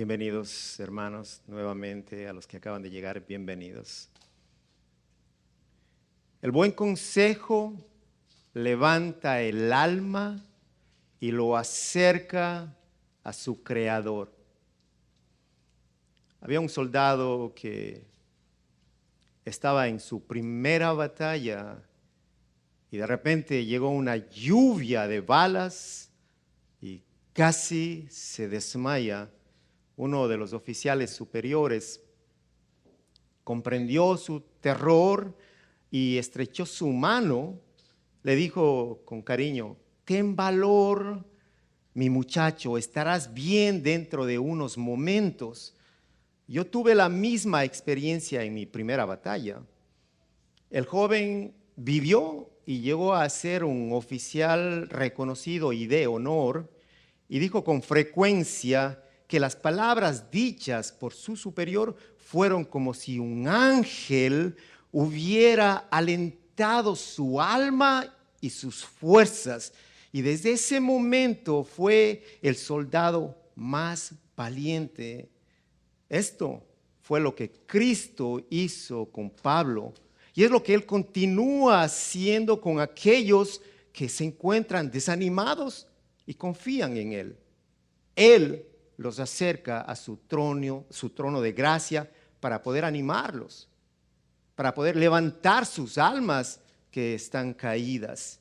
Bienvenidos, hermanos, nuevamente a los que acaban de llegar, bienvenidos. El buen consejo levanta el alma y lo acerca a su creador. Había un soldado que estaba en su primera batalla y de repente llegó una lluvia de balas y casi se desmaya. Uno de los oficiales superiores comprendió su terror y estrechó su mano. Le dijo con cariño: ten valor, mi muchacho, estarás bien dentro de unos momentos. Yo tuve la misma experiencia en mi primera batalla. El joven vivió y llegó a ser un oficial reconocido y de honor, y dijo con frecuencia que las palabras dichas por su superior fueron como si un ángel hubiera alentado su alma y sus fuerzas. Y desde ese momento fue el soldado más valiente. Esto fue lo que Cristo hizo con Pablo. Y es lo que Él continúa haciendo con aquellos que se encuentran desanimados y confían en Él. Él los acerca a su trono de gracia para poder animarlos, para poder levantar sus almas que están caídas.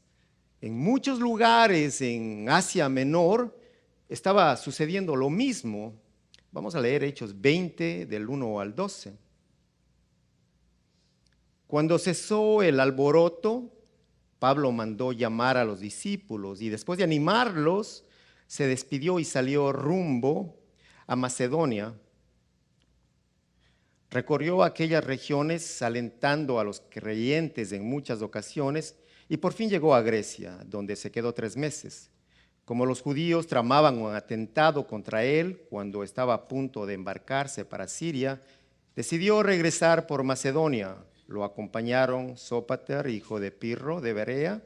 En muchos lugares en Asia Menor estaba sucediendo lo mismo. Vamos a leer Hechos 20 del 1 al 12. Cuando cesó el alboroto, Pablo mandó llamar a los discípulos y después de animarlos, se despidió y salió rumbo a Macedonia. Recorrió aquellas regiones alentando a los creyentes en muchas ocasiones y por fin llegó a Grecia, donde se quedó 3 meses. Como los judíos tramaban un atentado contra él cuando estaba a punto de embarcarse para Siria, decidió regresar por Macedonia. Lo acompañaron Sópater, hijo de Pirro, de Berea,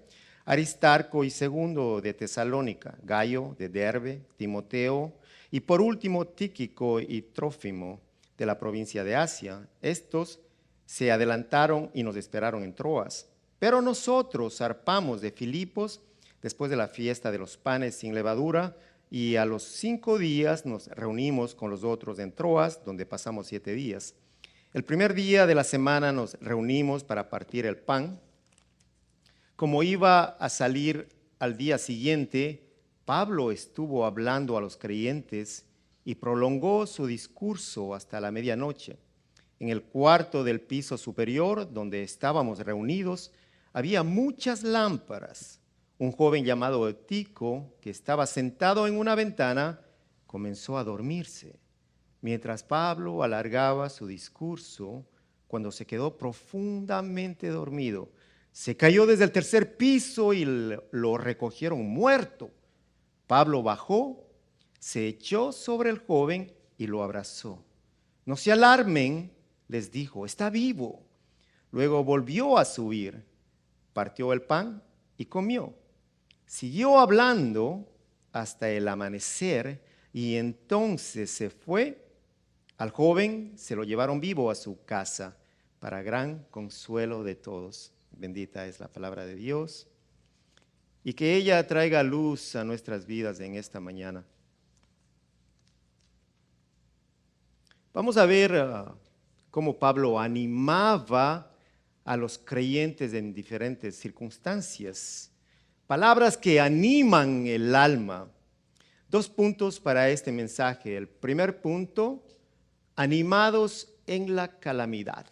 Aristarco y Segundo de Tesalónica, Gayo de Derbe, Timoteo y por último Tíquico y Trófimo de la provincia de Asia. Estos se adelantaron y nos esperaron en Troas. Pero nosotros zarpamos de Filipos después de la fiesta de los panes sin levadura y a los 5 días nos reunimos con los otros en Troas, donde pasamos 7 días. El primer día de la semana nos reunimos para partir el pan. Como iba a salir al día siguiente, Pablo estuvo hablando a los creyentes y prolongó su discurso hasta la medianoche. En el cuarto del piso superior, donde estábamos reunidos, había muchas lámparas. Un joven llamado Eutico, que estaba sentado en una ventana, comenzó a dormirse. Mientras Pablo alargaba su discurso, cuando se quedó profundamente dormido, se cayó desde el 3er piso y lo recogieron muerto. Pablo bajó, se echó sobre el joven y lo abrazó. No se alarmen, les dijo, está vivo. Luego volvió a subir, partió el pan y comió. Siguió hablando hasta el amanecer y entonces se fue. Al joven se lo llevaron vivo a su casa para gran consuelo de todos. Bendita es la palabra de Dios y que ella traiga luz a nuestras vidas en esta mañana. Vamos a ver cómo Pablo animaba a los creyentes en diferentes circunstancias. Palabras que animan el alma. 2 puntos para este mensaje. El primer punto: animados en la calamidad.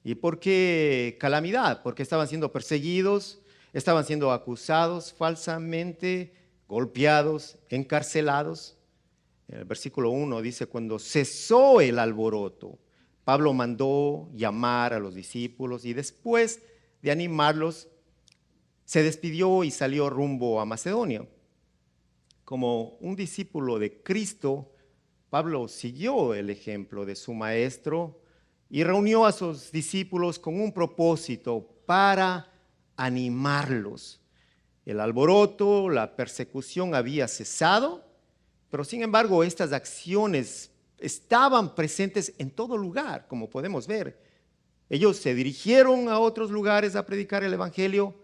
¿Y por qué calamidad? Porque estaban siendo perseguidos, estaban siendo acusados falsamente, golpeados, encarcelados. El versículo 1 dice: cuando cesó el alboroto, Pablo mandó llamar a los discípulos y después de animarlos, se despidió y salió rumbo a Macedonia. Como un discípulo de Cristo, Pablo siguió el ejemplo de su maestro y reunió a sus discípulos con un propósito: para animarlos. El alboroto, la persecución había cesado, Pero sin embargo, estas acciones estaban presentes en todo lugar, como podemos ver. Ellos se dirigieron a otros lugares a predicar el evangelio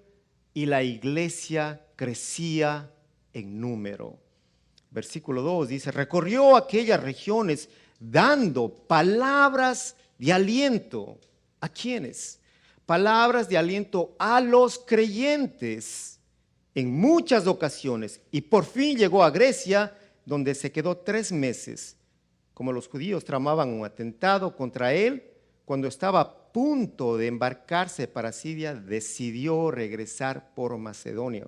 y la iglesia crecía en número. Versículo 2 dice, recorrió aquellas regiones dando palabras de aliento. ¿A quiénes? Palabras de aliento a los creyentes en muchas ocasiones. Y por fin llegó a Grecia, donde se quedó 3 meses. Como los judíos tramaban un atentado contra él, cuando estaba a punto de embarcarse para Siria, decidió regresar por Macedonia.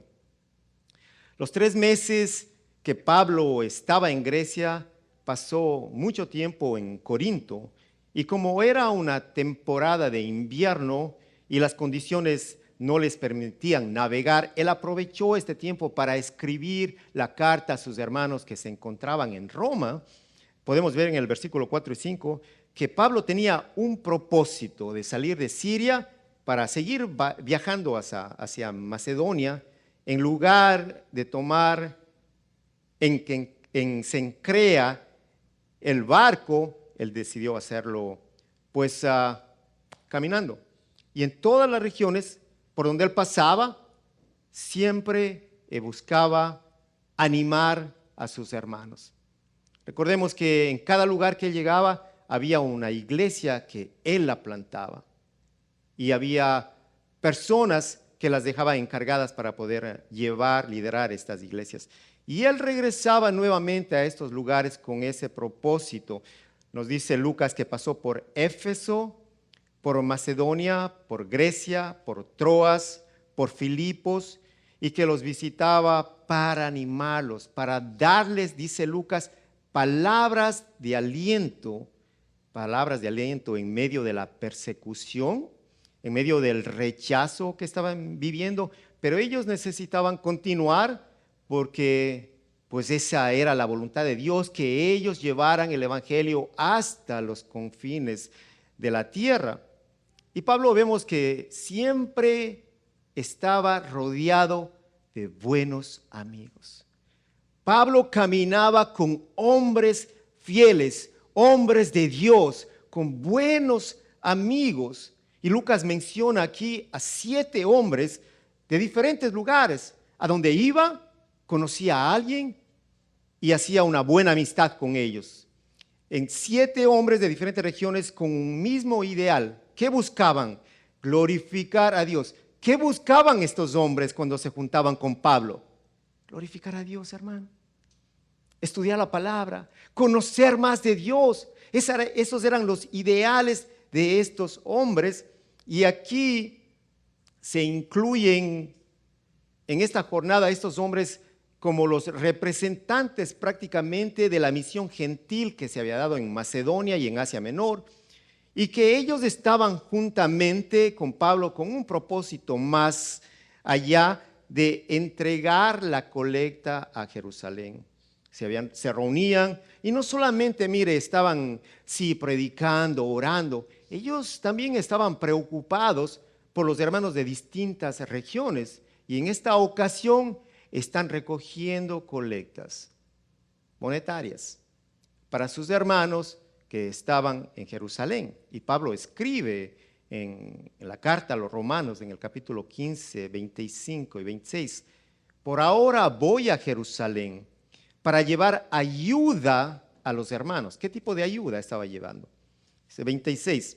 Los 3 meses que Pablo estaba en Grecia, pasó mucho tiempo en Corinto, y como era una temporada de invierno y las condiciones no les permitían navegar, él aprovechó este tiempo para escribir la carta a sus hermanos que se encontraban en Roma. Podemos ver en el versículo 4 y 5 que Pablo tenía un propósito de salir de Siria para seguir viajando hacia Macedonia, en lugar de tomar en Cencrea el barco. Él decidió hacerlo pues caminando. Y en todas las regiones por donde él pasaba, siempre buscaba animar a sus hermanos. Recordemos que en cada lugar que él llegaba había una iglesia que él la plantaba y había personas que las dejaba encargadas para poder liderar estas iglesias. Y él regresaba nuevamente a estos lugares con ese propósito. Nos dice Lucas que pasó por Éfeso, por Macedonia, por Grecia, por Troas, por Filipos, y que los visitaba para animarlos, para darles, dice Lucas, palabras de aliento en medio de la persecución, en medio del rechazo que estaban viviendo, pero ellos necesitaban continuar porque pues esa era la voluntad de Dios, que ellos llevaran el evangelio hasta los confines de la tierra. Y Pablo vemos que siempre estaba rodeado de buenos amigos. Pablo caminaba con hombres fieles, hombres de Dios, con buenos amigos. Y Lucas menciona aquí a 7 hombres de diferentes lugares. A donde iba, conocía a alguien y hacía una buena amistad con ellos. En 7 hombres de diferentes regiones con un mismo ideal. ¿Qué buscaban? Glorificar a Dios. ¿Qué buscaban estos hombres cuando se juntaban con Pablo? Glorificar a Dios, hermano. Estudiar la palabra, conocer más de Dios. Esos eran los ideales de estos hombres. Y aquí se incluyen en esta jornada estos hombres como los representantes prácticamente de la misión gentil que se había dado en Macedonia y en Asia Menor, y que ellos estaban juntamente con Pablo con un propósito más allá de entregar la colecta a Jerusalén. Se reunían y no solamente, estaban predicando, orando, ellos también estaban preocupados por los hermanos de distintas regiones, y en esta ocasión están recogiendo colectas monetarias para sus hermanos que estaban en Jerusalén. Y Pablo escribe en la carta a los romanos, en el capítulo 15, 25 y 26, por ahora voy a Jerusalén para llevar ayuda a los hermanos. ¿Qué tipo de ayuda estaba llevando? Dice 26,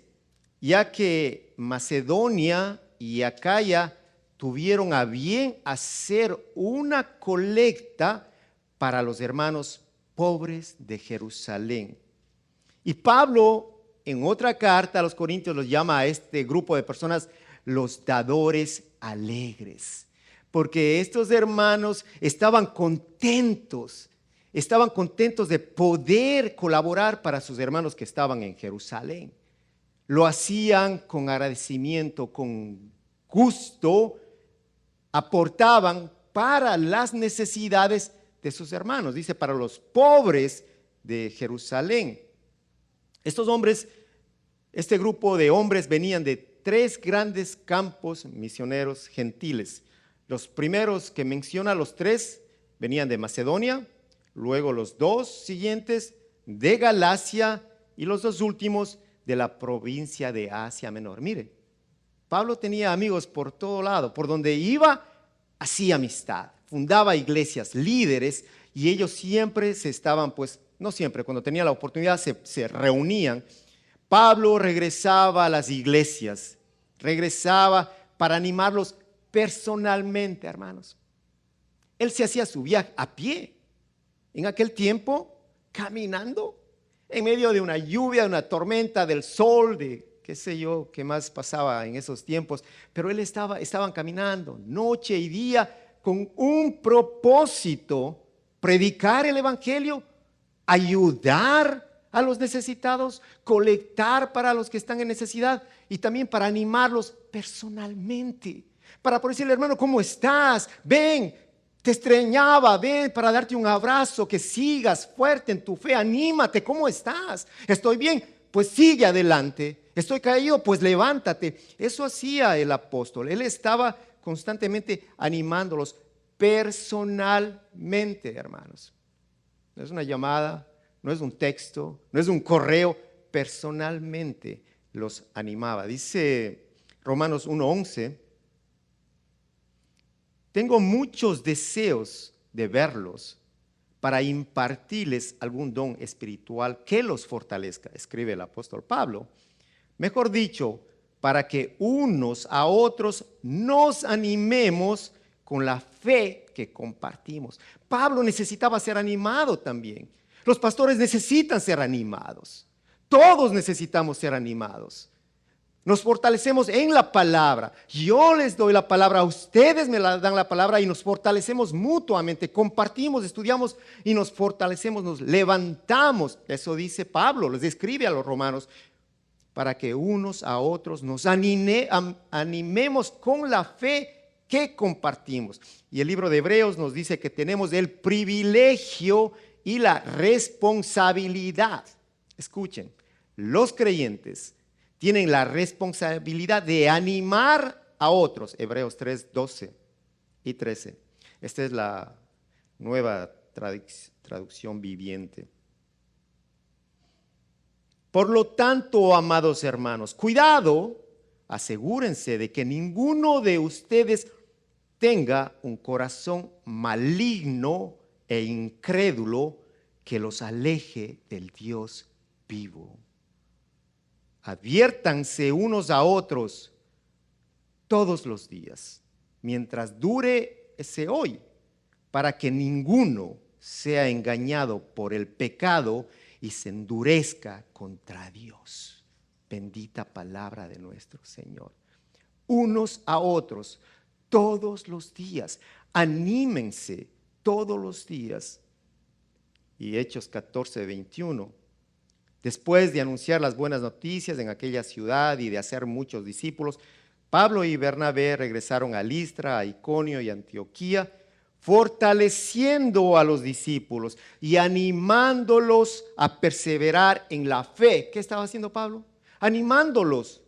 ya que Macedonia y Acaya tuvieron a bien hacer una colecta para los hermanos pobres de Jerusalén. Y Pablo, en otra carta a los Corintios, los llama a este grupo de personas los dadores alegres, porque estos hermanos estaban contentos de poder colaborar para sus hermanos que estaban en Jerusalén. Lo hacían con agradecimiento, con gusto, aportaban para las necesidades de sus hermanos, dice, para los pobres de Jerusalén. Estos hombres, este grupo de hombres venían de 3 grandes campos misioneros gentiles. Los primeros que menciona, los 3, venían de Macedonia, luego los dos siguientes de Galacia y los dos últimos de la provincia de Asia Menor. Mire, Pablo tenía amigos por todo lado, por donde iba, hacía amistad, fundaba iglesias, líderes, y ellos siempre se estaban, pues, no siempre, cuando tenía la oportunidad se reunían. Pablo regresaba a las iglesias, regresaba para animarlos personalmente, hermanos. Él se hacía su viaje a pie, en aquel tiempo, caminando, en medio de una lluvia, de una tormenta, del sol, de qué sé yo, qué más pasaba en esos tiempos. Pero estaban caminando noche y día con un propósito: predicar el evangelio, ayudar a los necesitados, colectar para los que están en necesidad y también para animarlos personalmente. Para poder decirle: hermano, ¿cómo estás? Ven, te extrañaba, ven para darte un abrazo, que sigas fuerte en tu fe, anímate, ¿cómo estás? Estoy bien, pues sigue adelante. Estoy caído, pues levántate. Eso hacía el apóstol. Él estaba constantemente animándolos personalmente, hermanos. No es una llamada, no es un texto, no es un correo, personalmente los animaba. Dice Romanos 1:11: tengo muchos deseos de verlos para impartirles algún don espiritual que los fortalezca, escribe el apóstol Pablo. Mejor dicho, para que unos a otros nos animemos con la fe que compartimos. Pablo necesitaba ser animado también. Los pastores necesitan ser animados. Todos necesitamos ser animados. Nos fortalecemos en la palabra. Yo les doy la palabra, a ustedes me la dan la palabra y nos fortalecemos mutuamente. Compartimos, estudiamos y nos fortalecemos, nos levantamos. Eso dice Pablo, les escribe a los romanos, para que unos a otros nos animemos con la fe que compartimos. Y el libro de Hebreos nos dice que tenemos el privilegio y la responsabilidad. Escuchen, los creyentes tienen la responsabilidad de animar a otros. Hebreos 3:12 y 13. Esta es la nueva traducción viviente. Por lo tanto, amados hermanos, cuidado, asegúrense de que ninguno de ustedes tenga un corazón maligno e incrédulo que los aleje del Dios vivo. Adviértanse unos a otros todos los días, mientras dure ese hoy, para que ninguno sea engañado por el pecado y se endurezca contra Dios. Bendita palabra de nuestro Señor. Unos a otros todos los días. Anímense todos los días. Y Hechos 14:21. Después de anunciar las buenas noticias en aquella ciudad y de hacer muchos discípulos, Pablo y Bernabé regresaron a Listra, a Iconio y Antioquía, fortaleciendo a los discípulos y animándolos a perseverar en la fe. ¿Qué estaba haciendo Pablo? Animándolos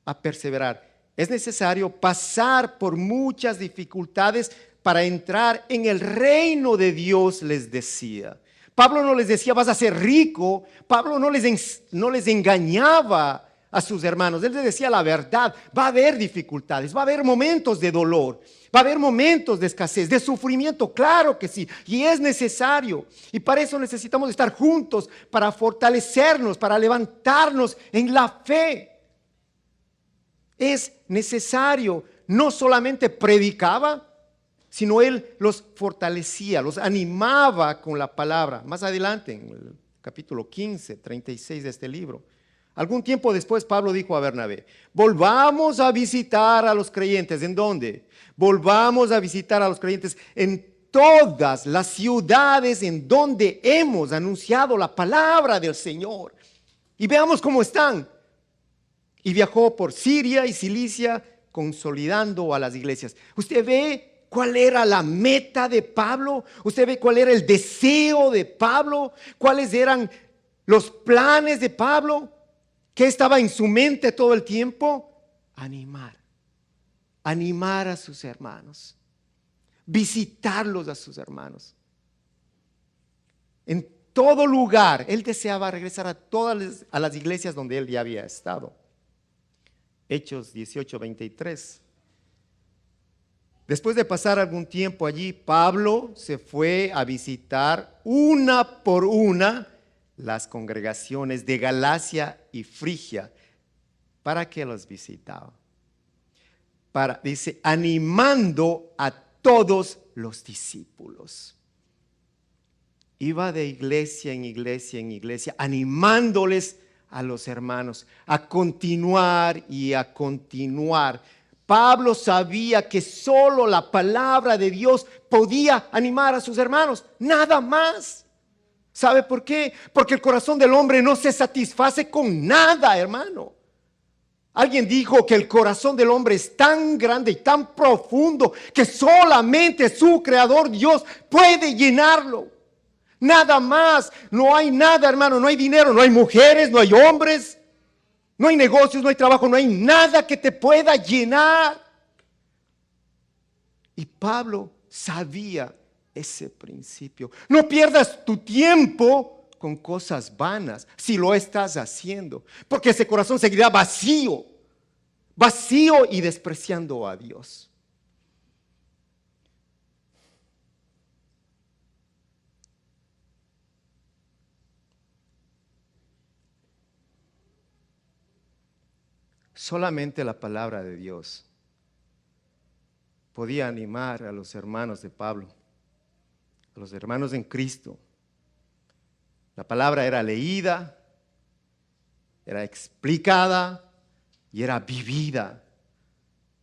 a perseverar. Es necesario pasar por muchas dificultades para entrar en el reino de Dios, les decía. Pablo no les decía: vas a ser rico. Pablo no les engañaba a sus hermanos. Él les decía la verdad. Va a haber dificultades, va a haber momentos de dolor, va a haber momentos de escasez, de sufrimiento, claro que sí, y es necesario. Y para eso necesitamos estar juntos, para fortalecernos, para levantarnos en la fe. Es necesario. No solamente predicaba, sino él los fortalecía, los animaba con la palabra. Más adelante, en el capítulo 15, 36 de este libro. Algún tiempo después, Pablo dijo a Bernabé: volvamos a visitar a los creyentes. ¿En dónde? Volvamos a visitar a los creyentes en todas las ciudades en donde hemos anunciado la palabra del Señor, y veamos cómo están. Y viajó por Siria y Cilicia, consolidando a las iglesias. ¿Usted ve cuál era la meta de Pablo? ¿Usted ve cuál era el deseo de Pablo? ¿Cuáles eran los planes de Pablo? ¿Qué estaba en su mente todo el tiempo? Animar a sus hermanos, visitarlos a sus hermanos. En todo lugar. Él deseaba regresar a todas las iglesias donde él ya había estado. Hechos 18:23. Después de pasar algún tiempo allí, Pablo se fue a visitar una por una las congregaciones de Galacia y Frigia. ¿Para qué los visitaba? Dice, animando a todos los discípulos. Iba de iglesia en iglesia en iglesia, animándoles a los hermanos a continuar y a continuar. Pablo sabía que solo la palabra de Dios podía animar a sus hermanos, nada más. ¿Sabe por qué? Porque el corazón del hombre no se satisface con nada, hermano. Alguien dijo que el corazón del hombre es tan grande y tan profundo que solamente su creador Dios puede llenarlo. Nada más, no hay nada, hermano, no hay dinero, no hay mujeres, no hay hombres, no hay negocios, no hay trabajo, no hay nada que te pueda llenar. Y Pablo sabía ese principio. No pierdas tu tiempo con cosas vanas si lo estás haciendo, porque ese corazón seguirá vacío, vacío y despreciando a Dios. Solamente la palabra de Dios podía animar a los hermanos de Pablo, a los hermanos en Cristo. La palabra era leída, era explicada y era vivida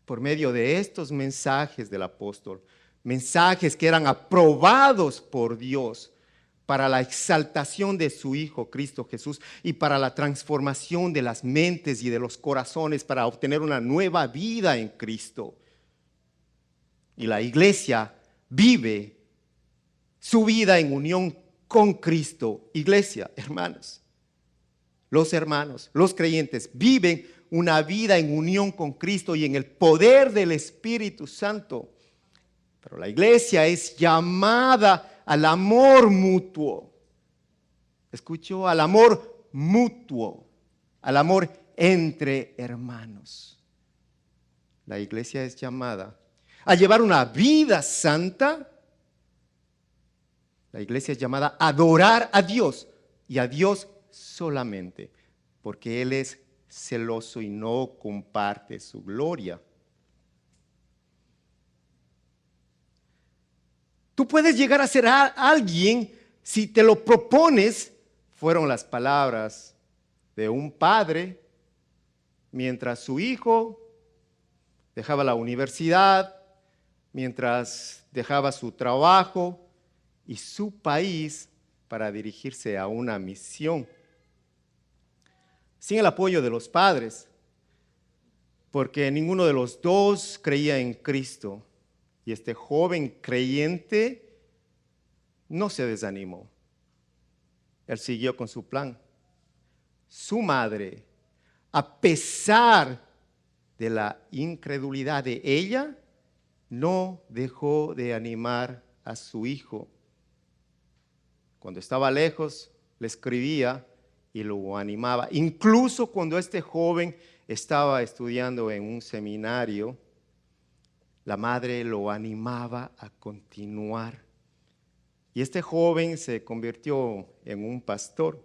por medio de estos mensajes del apóstol, mensajes que eran aprobados por Dios para la exaltación de su Hijo Cristo Jesús y para la transformación de las mentes y de los corazones para obtener una nueva vida en Cristo. Y la iglesia vive su vida en unión con Cristo. Iglesia, hermanos, los creyentes viven una vida en unión con Cristo y en el poder del Espíritu Santo. Pero la iglesia es llamada al amor mutuo. ¿Escuchó? Al amor mutuo, al amor entre hermanos. La iglesia es llamada a llevar una vida santa. La iglesia es llamada a adorar a Dios y a Dios solamente, porque Él es celoso y no comparte su gloria. Tú puedes llegar a ser alguien si te lo propones. Fueron las palabras de un padre mientras su hijo dejaba la universidad, mientras dejaba su trabajo y su país para dirigirse a una misión. Sin el apoyo de los padres, porque ninguno de los dos creía en Cristo. Y este joven creyente no se desanimó. Él siguió con su plan. Su madre, a pesar de la incredulidad de ella, no dejó de animar a su hijo. Cuando estaba lejos, le escribía y lo animaba. Incluso cuando este joven estaba estudiando en un seminario, la madre lo animaba a continuar. Y este joven se convirtió en un pastor.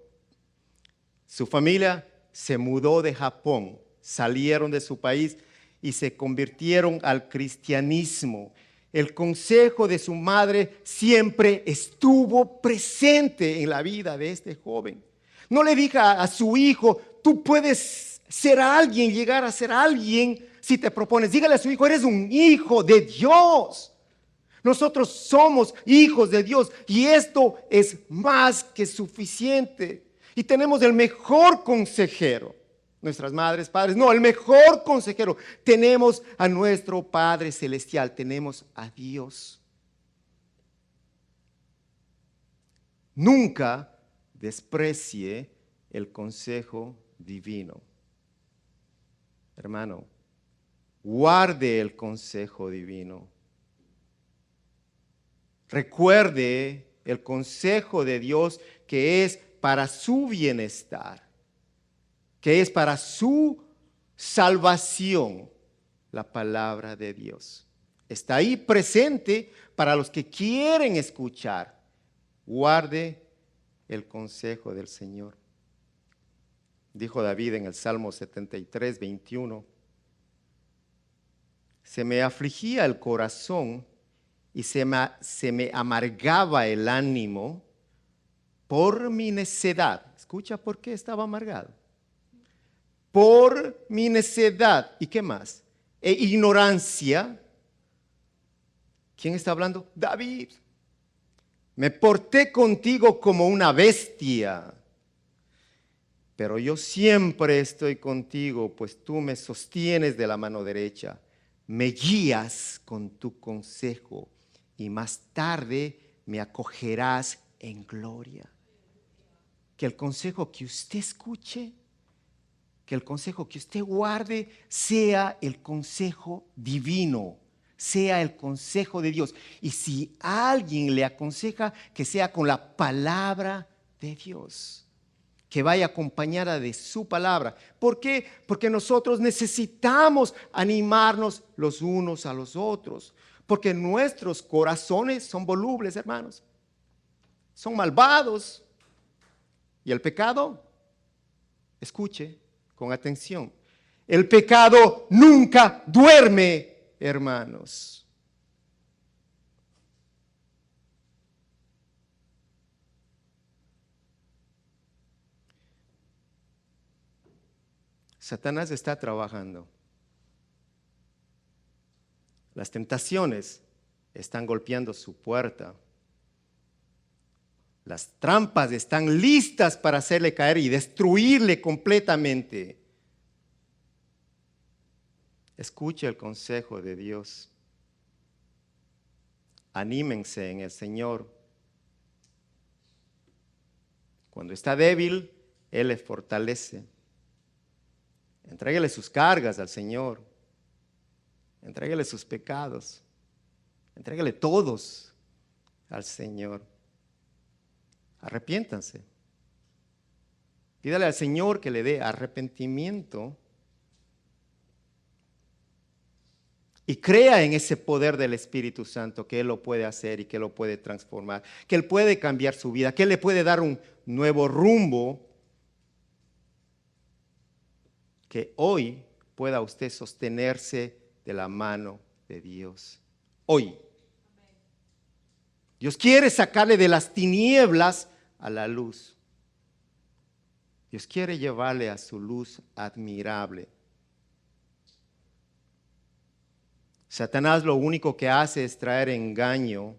Su familia se mudó de Japón, salieron de su país y se convirtieron al cristianismo. El consejo de su madre siempre estuvo presente en la vida de este joven. No le dijo a su hijo, tú puedes ser alguien, llegar a ser alguien si te propones. Dígale a su hijo, eres un hijo de Dios. Nosotros somos hijos de Dios y esto es más que suficiente. Y tenemos el mejor consejero. Nuestras madres, padres, no, el mejor consejero. Tenemos a nuestro Padre Celestial, tenemos a Dios. Nunca desprecie el consejo divino. Hermano, guarde el consejo divino. Recuerde el consejo de Dios que es para su bienestar, que es para su salvación, la palabra de Dios. Está ahí presente para los que quieren escuchar. Guarde el consejo del Señor. Dijo David en el Salmo 73, 21. Se me afligía el corazón y se me amargaba el ánimo por mi necedad. Escucha por qué estaba amargado. Por mi necedad. ¿Y qué más? E ignorancia. ¿Quién está hablando? David. Me porté contigo como una bestia, pero yo siempre estoy contigo, pues tú me sostienes de la mano derecha, me guías con tu consejo y más tarde me acogerás en gloria. Que el consejo que usted escuche, que el consejo que usted guarde sea el consejo divino, sea el consejo de Dios. Y si alguien le aconseja, que sea con la palabra de Dios, que vaya acompañada de su palabra. ¿Por qué? Porque nosotros necesitamos animarnos los unos a los otros, porque nuestros corazones son volubles, hermanos, son malvados. Y el pecado, escuche con atención, el pecado nunca duerme, hermanos. Satanás está trabajando. Las tentaciones están golpeando su puerta. Las trampas están listas para hacerle caer y destruirle completamente. Escuche el consejo de Dios. Anímense en el Señor. Cuando está débil, Él le fortalece. Entréguele sus cargas al Señor. Entréguele sus pecados. Entréguele todos al Señor. Arrepiéntanse. Pídale al Señor que le dé arrepentimiento y crea en ese poder del Espíritu Santo, que Él lo puede hacer y que lo puede transformar, que Él puede cambiar su vida, que Él le puede dar un nuevo rumbo, que hoy pueda usted sostenerse de la mano de Dios. Hoy. Dios quiere sacarle de las tinieblas a la luz. Dios quiere llevarle a su luz admirable. Satanás lo único que hace es traer engaño,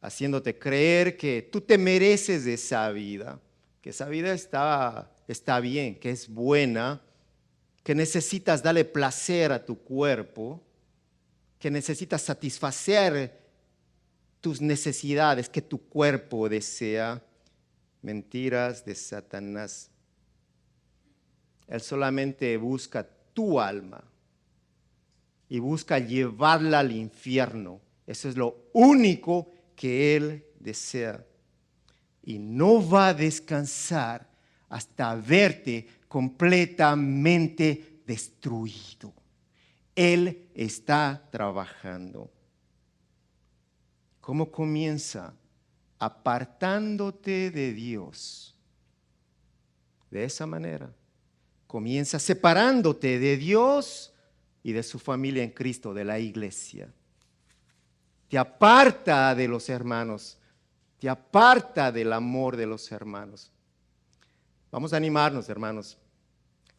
haciéndote creer que tú te mereces esa vida, que esa vida está bien, que es buena, que necesitas darle placer a tu cuerpo, que necesitas satisfacer tus necesidades que tu cuerpo desea. Mentiras de Satanás. Él solamente busca tu alma y busca llevarla al infierno. Eso es lo único que Él desea. Y no va a descansar hasta verte completamente destruido. Él está trabajando. ¿Cómo comienza? Apartándote de Dios. De esa manera. Comienza separándote de Dios y de su familia en Cristo, de la iglesia. Te aparta de los hermanos. Te aparta del amor de los hermanos. Vamos a animarnos, hermanos,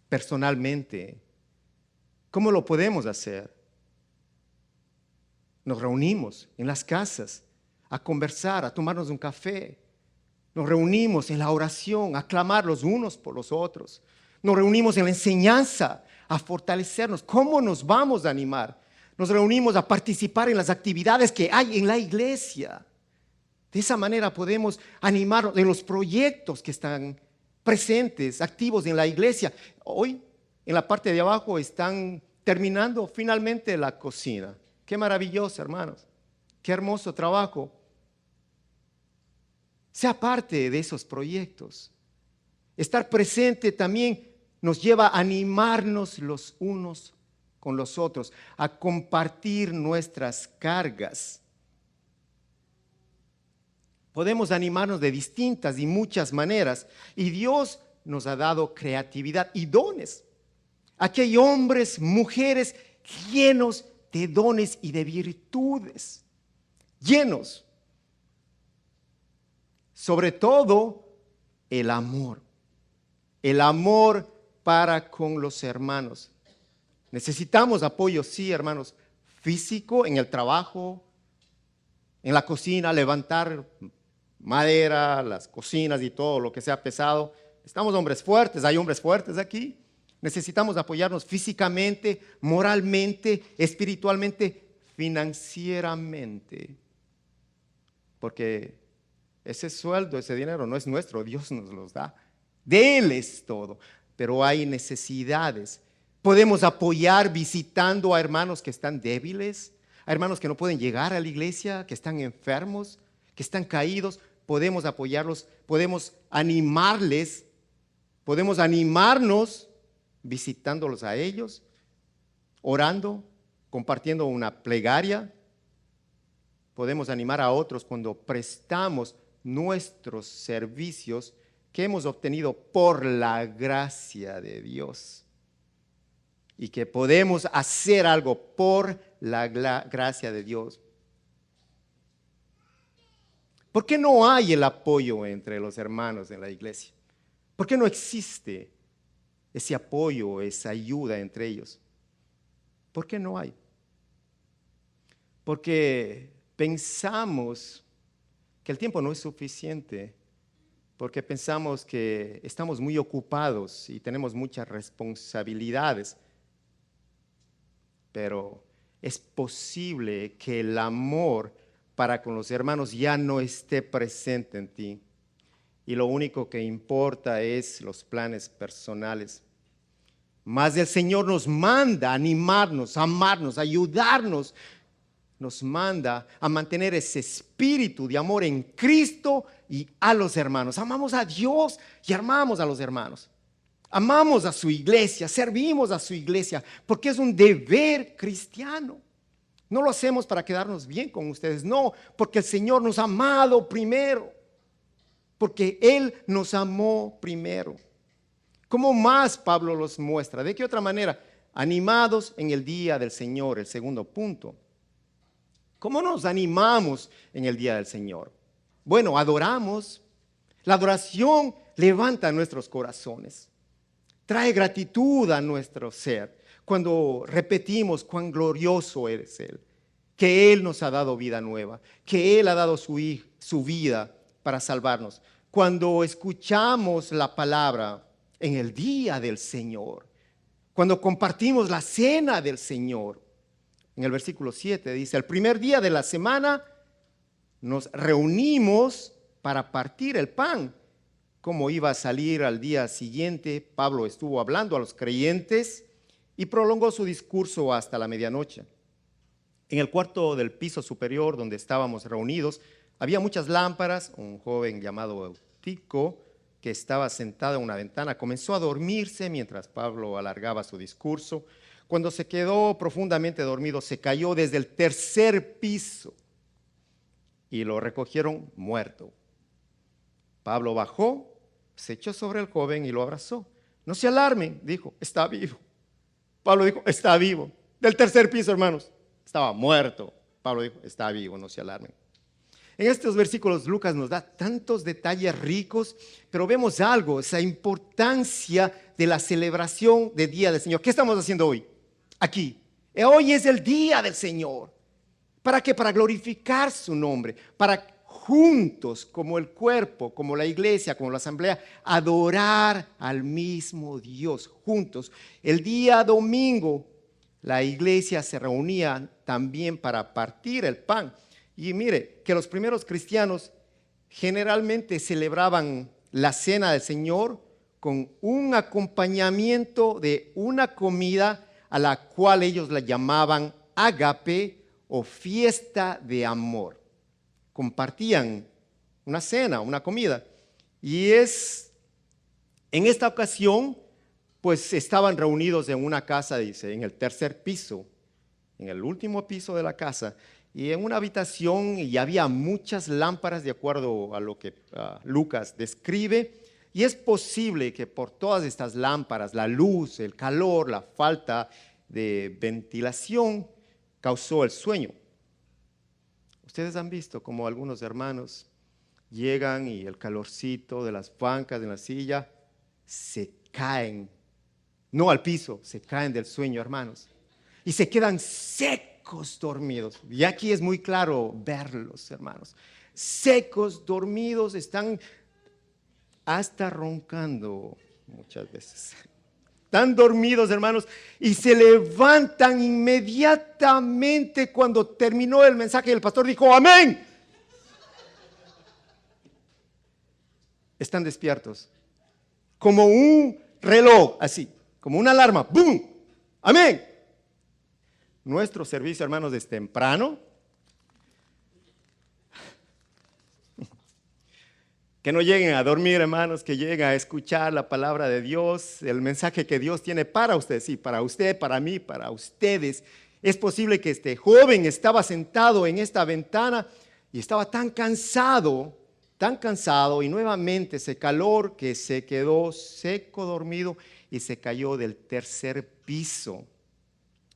personalmente. ¿Cómo lo podemos hacer? Nos reunimos en las casas a conversar, a tomarnos un café. Nos reunimos en la oración, a clamar los unos por los otros. Nos reunimos en la enseñanza, a fortalecernos. ¿Cómo nos vamos a animar? Nos reunimos a participar en las actividades que hay en la iglesia. De esa manera podemos animarnos en los proyectos que están presentes, activos en la iglesia. Hoy, en la parte de abajo, están terminando finalmente la cocina. Qué maravilloso, hermanos. Qué hermoso trabajo. Sea parte de esos proyectos. Estar presente también nos lleva a animarnos los unos con los otros, a compartir nuestras cargas. Podemos animarnos de distintas y muchas maneras, y Dios nos ha dado creatividad y dones. Aquí hay hombres, mujeres llenos de dones y de virtudes, llenos. Sobre todo el amor para con los hermanos. Necesitamos apoyo, sí, hermanos, físico en el trabajo, en la cocina, levantar madera, las cocinas y todo lo que sea pesado. Estamos hombres fuertes, hay hombres fuertes aquí. Necesitamos apoyarnos físicamente, moralmente, espiritualmente, financieramente. Porque ese sueldo, ese dinero no es nuestro, Dios nos los da. De Él es todo, pero hay necesidades. Podemos apoyar visitando a hermanos que están débiles, a hermanos que no pueden llegar a la iglesia, que están enfermos, que están caídos. Podemos apoyarlos, podemos animarles, podemos animarnos visitándolos a ellos, orando, compartiendo una plegaria. Podemos animar a otros cuando prestamos nuestros servicios que hemos obtenido por la gracia de Dios y que podemos hacer algo por la gracia de Dios. ¿Por qué no hay el apoyo entre los hermanos en la iglesia? ¿Por qué no existe ese apoyo, esa ayuda entre ellos? ¿Por qué no hay? Porque pensamos que el tiempo no es suficiente, porque pensamos que estamos muy ocupados y tenemos muchas responsabilidades, pero es posible que el amor para con los hermanos ya no esté presente en ti y lo único que importa es los planes personales. Mas el Señor nos manda a animarnos, a amarnos, a ayudarnos. Nos manda a mantener ese espíritu de amor en Cristo y a los hermanos. Amamos a Dios y amamos a los hermanos. Amamos a su iglesia, servimos a su iglesia, porque es un deber cristiano. No lo hacemos para quedarnos bien con ustedes, no, porque el Señor nos ha amado primero, porque Él nos amó primero. ¿Cómo más Pablo los muestra? ¿De qué otra manera? Animados en el día del Señor, el segundo punto. ¿Cómo nos animamos en el día del Señor? Bueno, adoramos. La adoración levanta nuestros corazones, trae gratitud a nuestro ser cuando repetimos cuán glorioso es Él, que Él nos ha dado vida nueva, que Él ha dado su vida para salvarnos. Cuando escuchamos la palabra en el día del Señor, cuando compartimos la cena del Señor. En el versículo 7 dice, el primer día de la semana nos reunimos para partir el pan. Como iba a salir al día siguiente, Pablo estuvo hablando a los creyentes y prolongó su discurso hasta la medianoche. En el cuarto del piso superior donde estábamos reunidos, había muchas lámparas. Un joven llamado Eutico, que estaba sentado en una ventana, comenzó a dormirse mientras Pablo alargaba su discurso. Cuando se quedó profundamente dormido, se cayó desde el tercer piso y lo recogieron muerto. Pablo bajó, se echó sobre el joven y lo abrazó. No se alarmen, dijo, está vivo. Pablo dijo, está vivo. Del tercer piso, hermanos, estaba muerto. Pablo dijo, está vivo, no se alarmen. En estos versículos Lucas nos da tantos detalles ricos, pero vemos algo, esa importancia de la celebración del Día del Señor. ¿Qué estamos haciendo hoy? Aquí. Hoy es el Día del Señor. ¿Para qué? Para glorificar su nombre, para juntos, como el cuerpo, como la iglesia, como la asamblea, adorar al mismo Dios, juntos. El día domingo, la iglesia se reunía también para partir el pan. Y mire, que los primeros cristianos generalmente celebraban la cena del Señor con un acompañamiento de una comida a la cual ellos la llamaban ágape o fiesta de amor. Compartían una cena, una comida. Y en esta ocasión, pues estaban reunidos en una casa, dice, en el tercer piso, en el último piso de la casa, y en una habitación y había muchas lámparas, de acuerdo a lo que Lucas describe, y es posible que por todas estas lámparas, la luz, el calor, la falta de ventilación, causó el sueño. Ustedes han visto como algunos hermanos llegan y el calorcito de las bancas en la silla se caen, no al piso, se caen del sueño, hermanos, y se quedan secos dormidos. Y aquí es muy claro verlos, hermanos, secos, dormidos, están hasta roncando muchas veces. Están dormidos, hermanos, y se levantan inmediatamente cuando terminó el mensaje y el pastor dijo, amén. Están despiertos, como un reloj, así, como una alarma, ¡boom! ¡Amén! Nuestro servicio, hermanos, es temprano. Que no lleguen a dormir, hermanos, que lleguen a escuchar la palabra de Dios, el mensaje que Dios tiene para usted, sí, para usted, para mí, para ustedes. Es posible que este joven estaba sentado en esta ventana y estaba tan cansado, y nuevamente ese calor que se quedó seco, dormido y se cayó del tercer piso.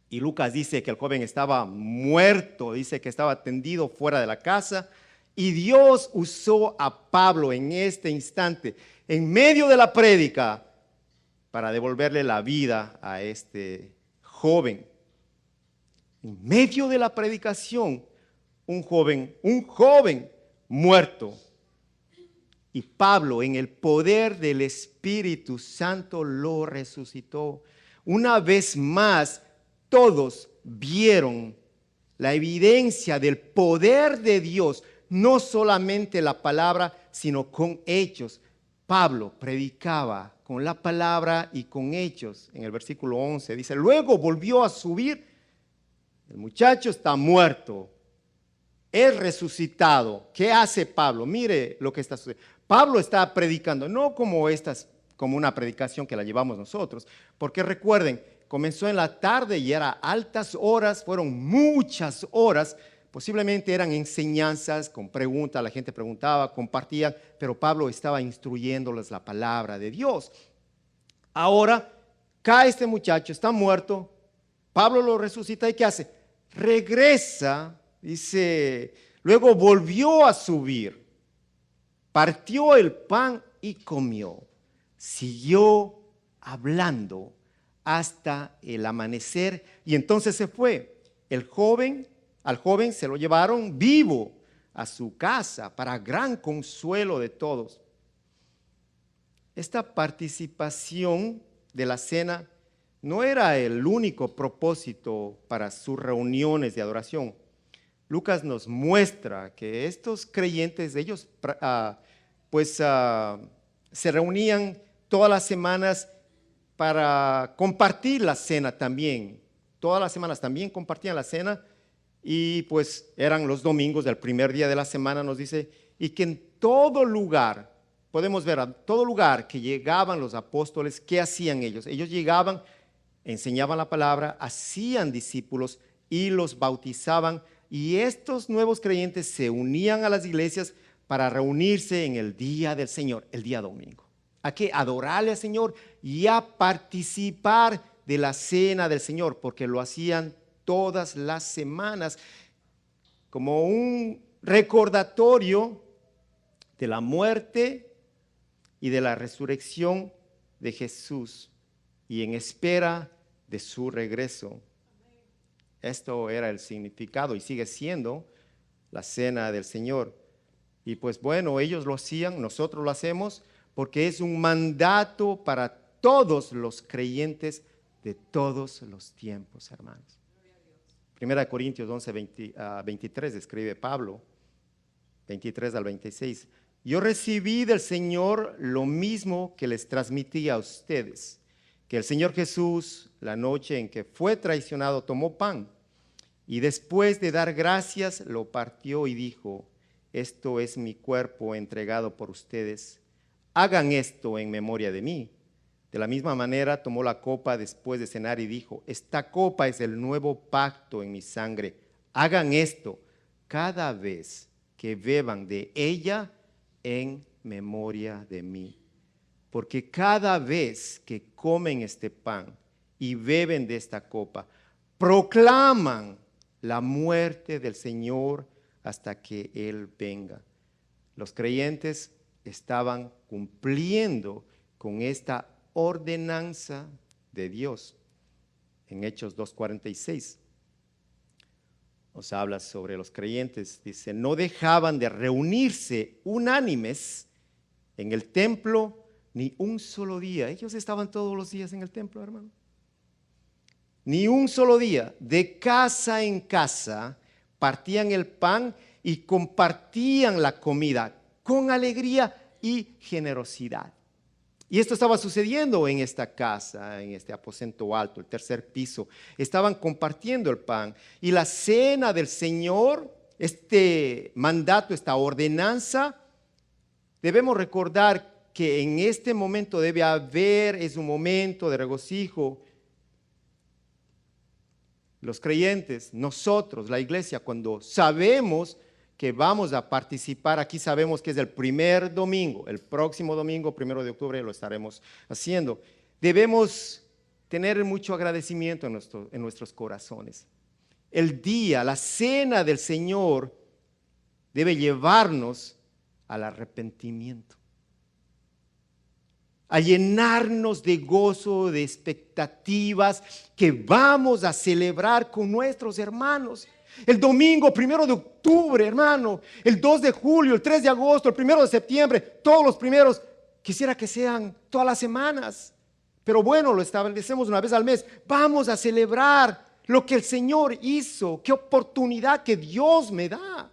Y Lucas dice que el joven estaba muerto, dice que estaba tendido fuera de la casa. Y Dios usó a Pablo en este instante, en medio de la prédica, para devolverle la vida a este joven. En medio de la predicación, un joven muerto. Y Pablo, en el poder del Espíritu Santo, lo resucitó. Una vez más, todos vieron la evidencia del poder de Dios, no solamente la palabra, sino con hechos. Pablo predicaba con la palabra y con hechos. En el versículo 11 dice, luego volvió a subir, el muchacho está muerto, es resucitado. ¿Qué hace Pablo? Mire lo que está sucediendo. Pablo está predicando, no como una predicación que la llevamos nosotros, porque recuerden, comenzó en la tarde y era altas horas, fueron muchas horas. Posiblemente eran enseñanzas con preguntas, la gente preguntaba, compartían, pero Pablo estaba instruyéndoles la palabra de Dios. Ahora cae este muchacho, está muerto, Pablo lo resucita y ¿qué hace? Regresa, dice, luego volvió a subir, partió el pan y comió, siguió hablando hasta el amanecer y entonces se fue. Al joven se lo llevaron vivo a su casa para gran consuelo de todos. Esta participación de la cena no era el único propósito para sus reuniones de adoración. Lucas nos muestra que estos creyentes, ellos se reunían todas las semanas para compartir la cena también. Todas las semanas también compartían la cena. Y pues eran los domingos del primer día de la semana, nos dice, y que en todo lugar, podemos ver a todo lugar que llegaban los apóstoles, ¿qué hacían ellos? Ellos llegaban, enseñaban la palabra, hacían discípulos y los bautizaban, y estos nuevos creyentes se unían a las iglesias para reunirse en el día del Señor, el día domingo. ¿A qué? Adorarle al Señor y a participar de la cena del Señor, porque lo hacían todas las semanas como un recordatorio de la muerte y de la resurrección de Jesús y en espera de su regreso. Esto era el significado y sigue siendo la cena del Señor. Y pues bueno, ellos lo hacían, nosotros lo hacemos porque es un mandato para todos los creyentes de todos los tiempos, hermanos. 1 Corintios 11, 23 escribe Pablo, 23 al 26. Yo recibí del Señor lo mismo que les transmití a ustedes, que el Señor Jesús, la noche en que fue traicionado, tomó pan y después de dar gracias lo partió y dijo, esto es mi cuerpo entregado por ustedes. Hagan esto en memoria de mí. De la misma manera tomó la copa después de cenar y dijo, esta copa es el nuevo pacto en mi sangre. Hagan esto cada vez que beban de ella en memoria de mí. Porque cada vez que comen este pan y beben de esta copa, proclaman la muerte del Señor hasta que Él venga. Los creyentes estaban cumpliendo con esta ordenanza de Dios. En Hechos 2:46 nos habla sobre los creyentes. Dice, no dejaban de reunirse unánimes en el templo ni un solo día. Ellos estaban todos los días en el templo, hermano. Ni un solo día, de casa en casa, partían el pan y compartían la comida con alegría y generosidad. Y esto estaba sucediendo en esta casa, en este aposento alto, el tercer piso. Estaban compartiendo el pan. Y la cena del Señor, este mandato, esta ordenanza, debemos recordar que en este momento debe haber, es un momento de regocijo. Los creyentes, nosotros, la iglesia, cuando sabemos que vamos a participar, aquí sabemos que es el primer domingo, el próximo domingo, 1 de octubre, lo estaremos haciendo. Debemos tener mucho agradecimiento en nuestros corazones. El día, la cena del Señor debe llevarnos al arrepentimiento, a llenarnos de gozo, de expectativas que vamos a celebrar con nuestros hermanos. El domingo 1 de octubre, hermano, el 2 de julio, el 3 de agosto, el 1 de septiembre, todos los primeros, quisiera que sean todas las semanas. Pero bueno, lo establecemos una vez al mes. Vamos a celebrar lo que el Señor hizo. Qué oportunidad que Dios me da.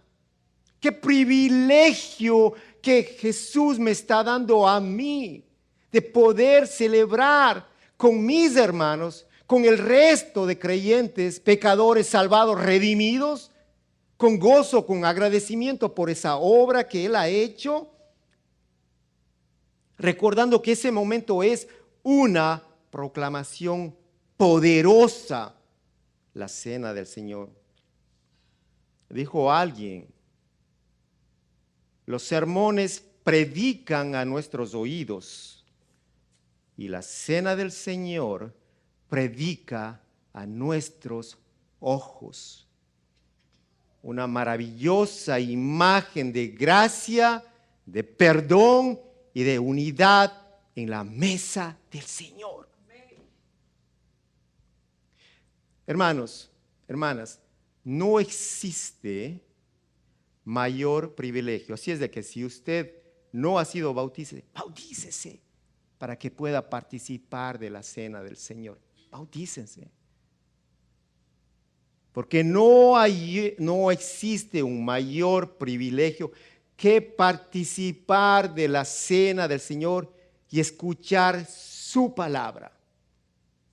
Qué privilegio que Jesús me está dando a mí de poder celebrar con mis hermanos, con el resto de creyentes, pecadores salvados, redimidos, con gozo, con agradecimiento por esa obra que Él ha hecho, recordando que ese momento es una proclamación poderosa, la cena del Señor. Dijo alguien, los sermones predican a nuestros oídos y la cena del Señor predica a nuestros ojos. Una maravillosa imagen de gracia, de perdón y de unidad en la mesa del Señor. Hermanos, hermanas, no existe mayor privilegio. Así es de que si usted no ha sido bautizado, bautícese para que pueda participar de la cena del Señor. Bautícense. Porque no existe un mayor privilegio que participar de la cena del Señor y escuchar su palabra.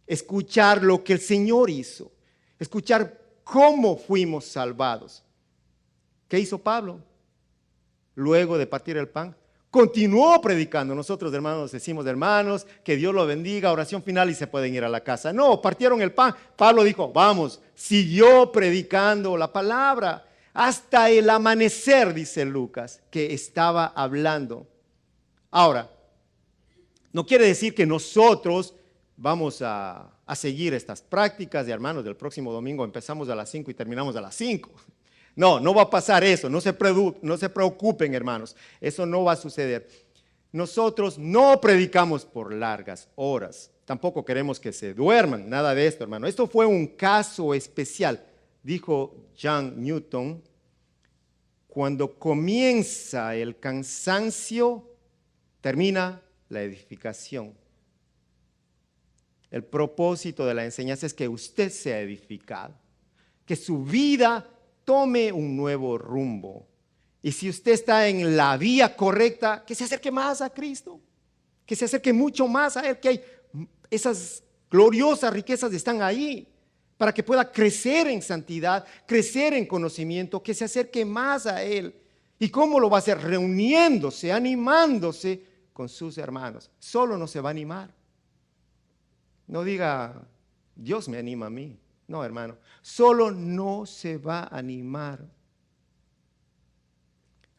Escuchar lo que el Señor hizo. Escuchar cómo fuimos salvados. ¿Qué hizo Pablo? Luego de partir el pan, continuó predicando. Nosotros, hermanos, decimos, hermanos, que Dios lo bendiga, oración final y se pueden ir a la casa. No, partieron el pan. Pablo dijo, vamos, siguió predicando la palabra hasta el amanecer, dice Lucas, que estaba hablando. Ahora, no quiere decir que nosotros vamos a seguir estas prácticas de hermanos. Del próximo domingo empezamos a las 5 y terminamos a las 5. No, no va a pasar eso, no se preocupen, hermanos, eso no va a suceder. Nosotros no predicamos por largas horas, tampoco queremos que se duerman, nada de esto, hermano. Esto fue un caso especial, dijo John Newton, cuando comienza el cansancio, termina la edificación. El propósito de la enseñanza es que usted sea edificado, que su vida tome un nuevo rumbo. Y si usted está en la vía correcta, que se acerque más a Cristo, que se acerque mucho más a Él, que hay esas gloriosas riquezas están ahí, para que pueda crecer en santidad, crecer en conocimiento, que se acerque más a Él. ¿Y cómo lo va a hacer? Reuniéndose, animándose con sus hermanos. Solo no se va a animar. No diga, Dios me anima a mí. No, hermano, solo no se va a animar.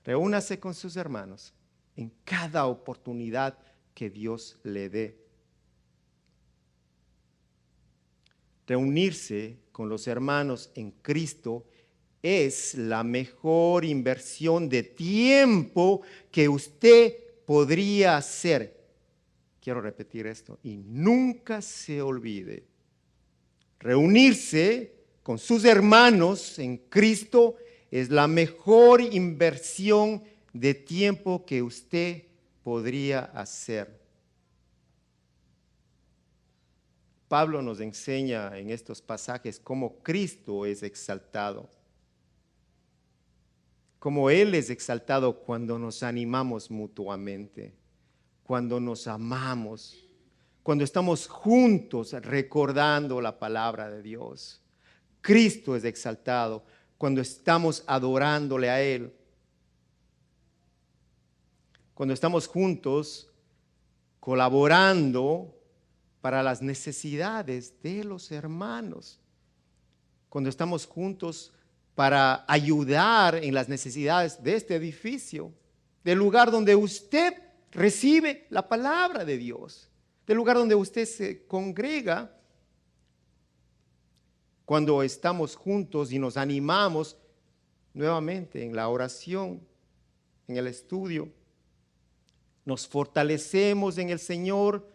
Reúnase con sus hermanos en cada oportunidad que Dios le dé. Reunirse con los hermanos en Cristo es la mejor inversión de tiempo que usted podría hacer. Quiero repetir esto y nunca se olvide. Reunirse con sus hermanos en Cristo es la mejor inversión de tiempo que usted podría hacer. Pablo nos enseña en estos pasajes cómo Cristo es exaltado, cómo Él es exaltado cuando nos animamos mutuamente, cuando nos amamos, cuando estamos juntos recordando la palabra de Dios. Cristo es exaltado cuando estamos adorándole a Él, cuando estamos juntos colaborando para las necesidades de los hermanos, cuando estamos juntos para ayudar en las necesidades de este edificio, del lugar donde usted recibe la palabra de Dios, del lugar donde usted se congrega. Cuando estamos juntos y nos animamos nuevamente en la oración, en el estudio, nos fortalecemos en el Señor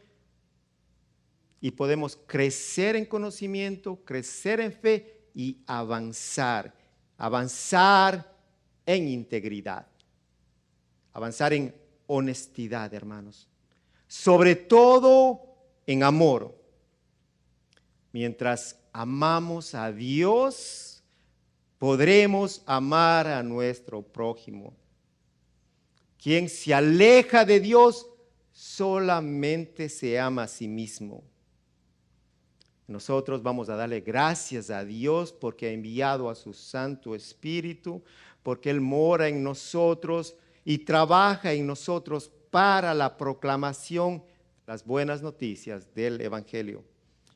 y podemos crecer en conocimiento, crecer en fe y avanzar en integridad, avanzar en honestidad, hermanos. Sobre todo en amor. Mientras amamos a Dios, podremos amar a nuestro prójimo. Quien se aleja de Dios solamente se ama a sí mismo. Nosotros vamos a darle gracias a Dios porque ha enviado a su Santo Espíritu, porque Él mora en nosotros y trabaja en nosotros para la proclamación de las buenas noticias del Evangelio.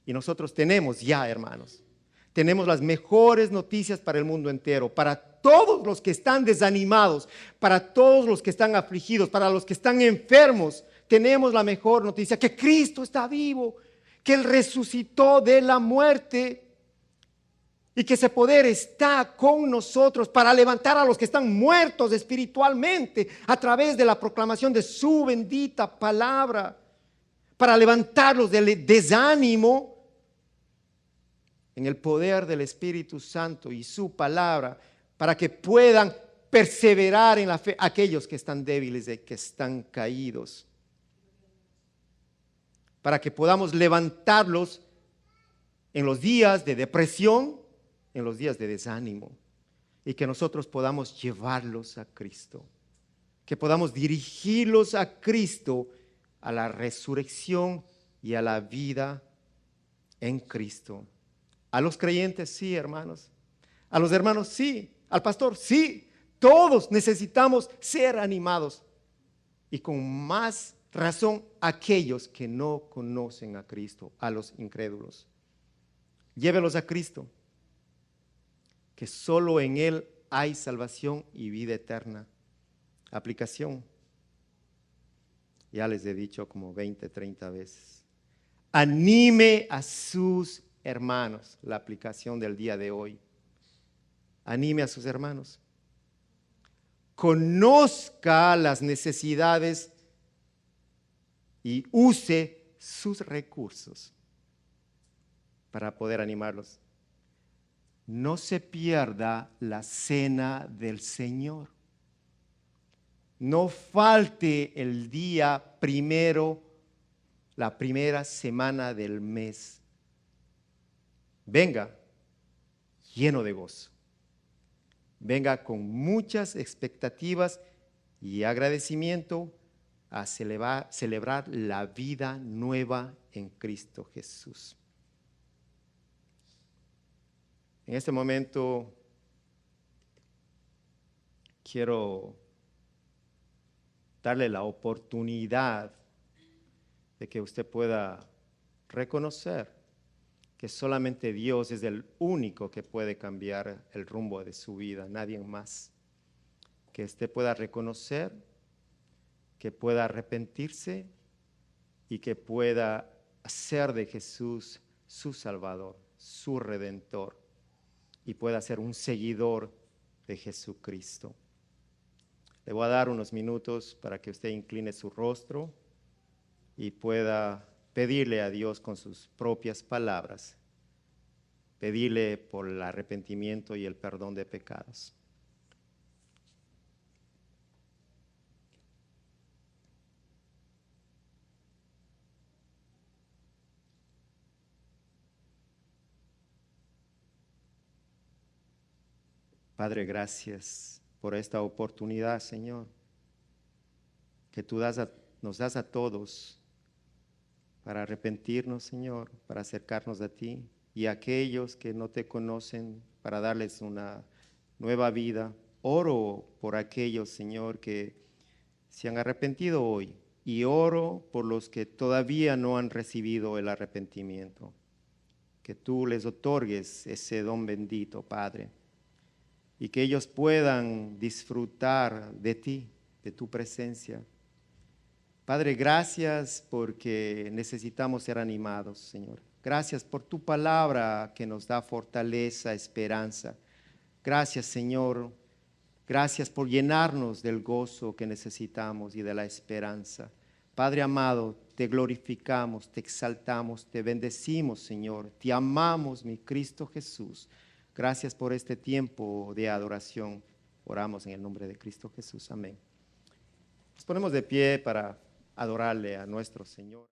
Y nosotros tenemos ya, hermanos, tenemos las mejores noticias para el mundo entero, para todos los que están desanimados, para todos los que están afligidos, para los que están enfermos. Tenemos la mejor noticia, que Cristo está vivo, que Él resucitó de la muerte y que ese poder está con nosotros para levantar a los que están muertos espiritualmente a través de la proclamación de su bendita palabra, para levantarlos del desánimo en el poder del Espíritu Santo y su palabra, para que puedan perseverar en la fe aquellos que están débiles y que están caídos, para que podamos levantarlos en los días de depresión, en los días de desánimo, y que nosotros podamos llevarlos a Cristo, que podamos dirigirlos a Cristo, a la resurrección y a la vida en Cristo. A los creyentes sí, hermanos. A los hermanos sí. Al pastor sí. Todos necesitamos ser animados. Y con más razón aquellos que no conocen a Cristo, a los incrédulos. Llévelos a Cristo, que solo en Él hay salvación y vida eterna. Aplicación. Ya les he dicho como 20, 30 veces. Anime a sus hermanos. La aplicación del día de hoy. Anime a sus hermanos. Conozca las necesidades y use sus recursos para poder animarlos. No se pierda la cena del Señor. No falte el día primero, la primera semana del mes. Venga lleno de gozo. Venga con muchas expectativas y agradecimiento a celebrar la vida nueva en Cristo Jesús. En este momento quiero darle la oportunidad de que usted pueda reconocer que solamente Dios es el único que puede cambiar el rumbo de su vida, nadie más. Que usted pueda reconocer, que pueda arrepentirse y que pueda hacer de Jesús su Salvador, su Redentor, y pueda ser un seguidor de Jesucristo. Le voy a dar unos minutos para que usted incline su rostro y pueda pedirle a Dios con sus propias palabras, pedirle por el arrepentimiento y el perdón de pecados. Padre, gracias por esta oportunidad, Señor, que tú nos das a todos para arrepentirnos, Señor, para acercarnos a ti, y a aquellos que no te conocen, para darles una nueva vida. Oro por aquellos, Señor, que se han arrepentido hoy, y oro por los que todavía no han recibido el arrepentimiento. Que tú les otorgues ese don bendito, Padre, y que ellos puedan disfrutar de ti, de tu presencia. Padre, gracias porque necesitamos ser animados, Señor. Gracias por tu palabra que nos da fortaleza, esperanza. Gracias, Señor. Gracias por llenarnos del gozo que necesitamos y de la esperanza. Padre amado, te glorificamos, te exaltamos, te bendecimos, Señor. Te amamos, mi Cristo Jesús. Gracias por este tiempo de adoración. Oramos en el nombre de Cristo Jesús. Amén. Nos ponemos de pie para adorarle a nuestro Señor.